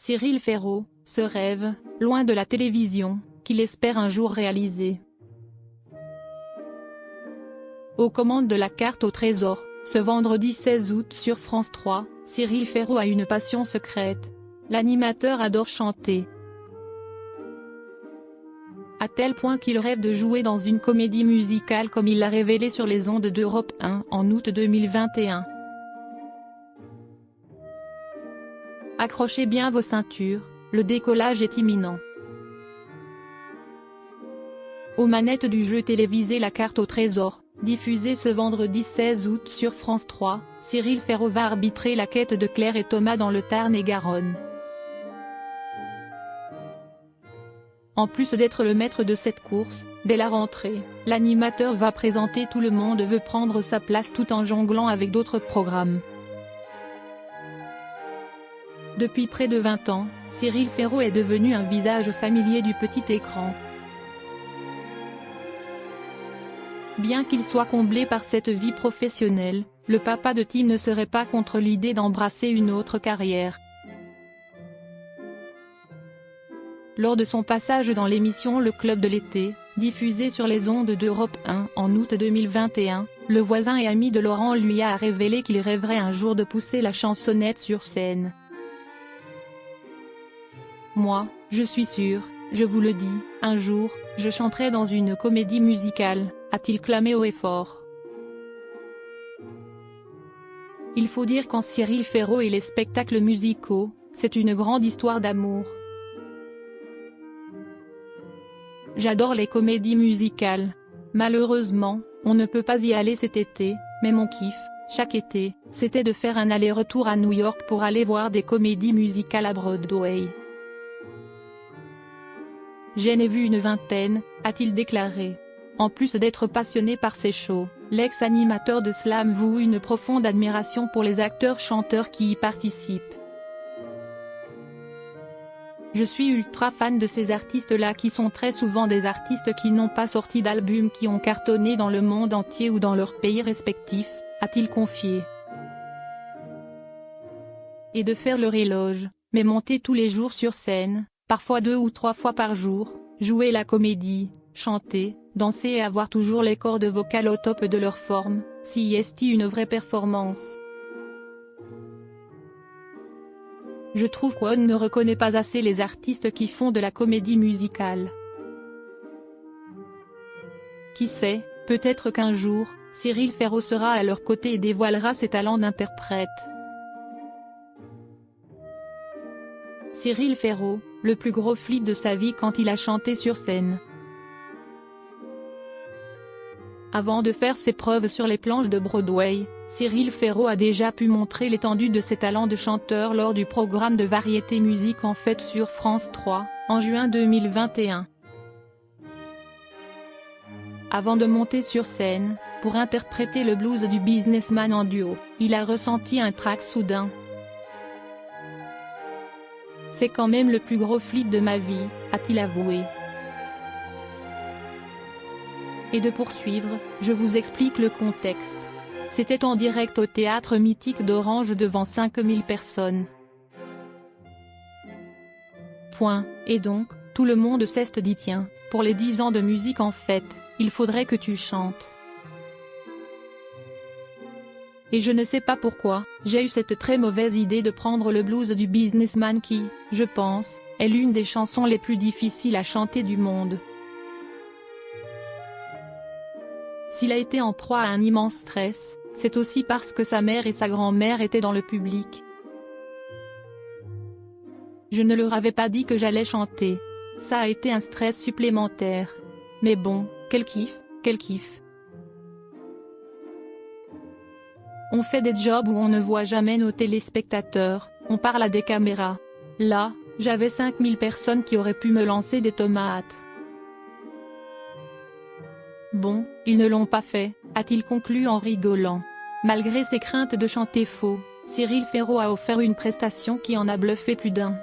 Cyril Ferraud, ce rêve, loin de la télévision, qu'il espère un jour réaliser. Aux commandes de la carte au trésor, ce vendredi 16 août sur France 3, Cyril Ferraud a une passion secrète. L'animateur adore chanter. À tel point qu'il rêve de jouer dans une comédie musicale comme il l'a révélé sur les ondes d'Europe 1 en août 2021. Accrochez bien vos ceintures, le décollage est imminent. Aux manettes du jeu télévisé La Carte au Trésor, diffusé ce vendredi 16 août sur France 3, Cyril Ferraud va arbitrer la quête de Claire et Thomas dans le Tarn-et-Garonne. En plus d'être le maître de cette course, dès la rentrée, l'animateur va présenter Tout le monde veut prendre sa place tout en jonglant avec d'autres programmes. Depuis près de 20 ans, Cyril Ferraud est devenu un visage familier du petit écran. Bien qu'il soit comblé par cette vie professionnelle, le papa de Tim ne serait pas contre l'idée d'embrasser une autre carrière. Lors de son passage dans l'émission Le Club de l'été, diffusée sur les ondes d'Europe 1 en août 2021, le voisin et ami de Laurent lui a révélé qu'il rêverait un jour de pousser la chansonnette sur scène. Moi, je suis sûr, je vous le dis, un jour, je chanterai dans une comédie musicale, a-t-il clamé haut et fort. Il faut dire qu'en Cyril Ferraud et les spectacles musicaux, c'est une grande histoire d'amour. J'adore les comédies musicales. Malheureusement, on ne peut pas y aller cet été, mais mon kiff, chaque été, c'était de faire un aller-retour à New York pour aller voir des comédies musicales à Broadway. J'en ai vu une vingtaine, a-t-il déclaré. En plus d'être passionné par ces shows, l'ex-animateur de Slam voue une profonde admiration pour les acteurs-chanteurs qui y participent. Je suis ultra fan de ces artistes-là qui sont très souvent des artistes qui n'ont pas sorti d'albums qui ont cartonné dans le monde entier ou dans leur pays respectif, a-t-il confié. Et de faire leur éloge, mais monter tous les jours sur scène, parfois 2 ou 3 fois par jour, jouer la comédie, chanter, danser et avoir toujours les cordes vocales au top de leur forme, si est une vraie performance. Je trouve qu'on ne reconnaît pas assez les artistes qui font de la comédie musicale. Qui sait, peut-être qu'un jour, Cyril Ferraud sera à leur côté et dévoilera ses talents d'interprète. Cyril Ferraud, le plus gros flip de sa vie quand il a chanté sur scène. Avant de faire ses preuves sur les planches de Broadway, Cyril Ferraud a déjà pu montrer l'étendue de ses talents de chanteur lors du programme de variété Musique en Fête sur France 3, en juin 2021. Avant de monter sur scène, pour interpréter le blues du businessman en duo, il a ressenti un trac soudain. C'est quand même le plus gros flip de ma vie, a-t-il avoué. Et de poursuivre, je vous explique le contexte. C'était en direct au théâtre mythique d'Orange devant 5000 personnes. Et donc, tout le monde s'est dit tiens, pour les 10 ans de Musique en Fête, il faudrait que tu chantes. Et je ne sais pas pourquoi, j'ai eu cette très mauvaise idée de prendre le blues du businessman qui, je pense, est l'une des chansons les plus difficiles à chanter du monde. S'il a été en proie à un immense stress, c'est aussi parce que sa mère et sa grand-mère étaient dans le public. Je ne leur avais pas dit que j'allais chanter. Ça a été un stress supplémentaire. Mais bon, quel kiff, quel kiff. On fait des jobs où on ne voit jamais nos téléspectateurs, on parle à des caméras. Là, j'avais 5000 personnes qui auraient pu me lancer des tomates. Bon, ils ne l'ont pas fait, a-t-il conclu en rigolant. Malgré ses craintes de chanter faux, Cyril Ferraud a offert une prestation qui en a bluffé plus d'un.